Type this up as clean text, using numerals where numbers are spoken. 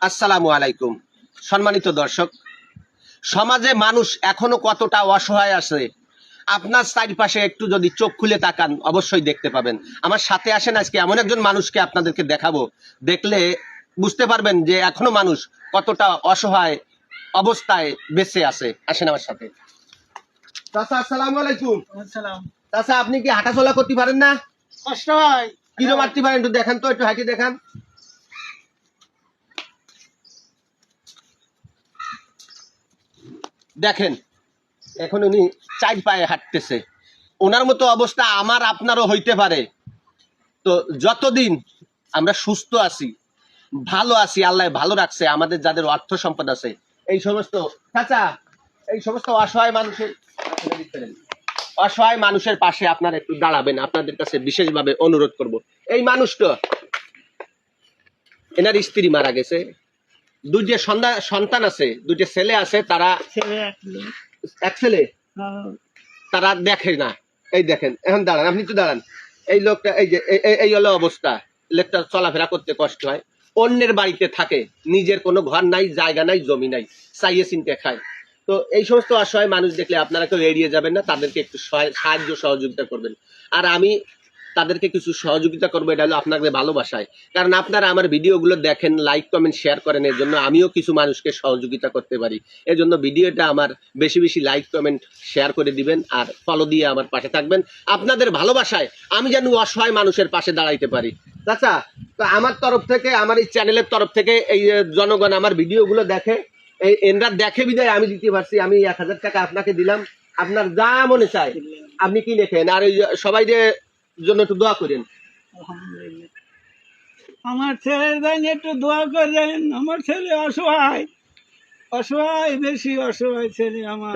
আসসালামু আলাইকুম। সম্মানিত দর্শক, সমাজে মানুষ এখনো কতটা অসহায় আছে আপনার চারপাশে একটু যদি চোখ খুলে তাকান অবশ্যই দেখতে পাবেন। আমার সাথে আসেন, আজকে এমন একজন মানুষকে আপনাদেরকে দেখাবো, দেখলে বুঝতে পারবেন যে এখনো মানুষ কতটা অসহায় অবস্থায় বেঁচে আছে। আসেন আমার সাথে। চাচা আসসালামু আলাইকুম। আসসালাম। চাচা, আপনি কি হাঁটাচলা করতে পারেন না? কষ্ট হয়। কিরো মারতে পারেন একটু দেখান তো, একটু হাঁটি দেখান। দেখেন এখন উনি চার পায়ে হাঁটতেছে। ওনার মতো অবস্থা আমার আপনারও হইতে পারে। তো যতদিন আমরা সুস্থ আছি, ভালো আছি, আল্লাহ ভালো রাখছে, আমাদের যাদের অর্থ সম্পদ আছে, এই সমস্ত চাচা, এই সমস্ত অসহায় মানুষের পাশে আপনারা একটু দাঁড়াবেন। আপনাদের কাছে বিশেষভাবে অনুরোধ করব। এই মানুষটা, এনার স্ত্রী মারা গেছে, দুইটা সন্তান আছে, দুইটা ছেলে আছে, তারা ছেলে এক ছেলে, তারা দেখে না। এই দেখেন, এখন দাঁড়ান, আপনি তো দাঁড়ান। এই লোকটা, এই যে এই হলো অবস্থা, লোকটা চলাফেরা করতে কষ্ট হয়, অন্যের বাড়িতে থাকে, নিজের কোনো ঘর নাই, জায়গা নাই, জমি নাই, চাইয়ে চিনতে খায়। তো এই সমস্ত অসহায় মানুষ দেখলে আপনারা কেউ এড়িয়ে যাবেন না, তাদেরকে একটু সাহায্য সহযোগিতা করবেন। আর আমি তাদেরকে কিছু সহযোগিতা করবো, এটা হলো আপনাদের ভালোবাসায়। কারণ আপনারা আমার ভিডিওগুলো দেখেন, লাইক কমেন্ট শেয়ার করেন, এর জন্য আমিও কিছু মানুষকে সহযোগিতা করতে পারি। এই জন্য ভিডিওটা আমার বেশি বেশি লাইক কমেন্ট শেয়ার করে দিবেন, আর ফলো দিয়ে আমার পাশে থাকবেন। আপনাদের ভালোবাসায় আমি যেন অসহায় মানুষের পাশে দাঁড়াইতে পারি। চাচা, তো আমার তরফ থেকে, আমার এই চ্যানেলের তরফ থেকে, এই জনগণ আমার ভিডিওগুলো দেখে, এই এনরা দেখে বিদায় আমি দিতে পারছি। আমি 1000 টাকা আপনাকে দিলাম, আপনার যা মনে চায় আপনি কি লেখেন। আর এই সবাই জন্য একটু দোয়া করেন। আমার ছেলের জন্য একটু দোয়া করেন। আমার ছেলে অসহায়, অসহায়, বেশি অসহায় ছেলে আমার।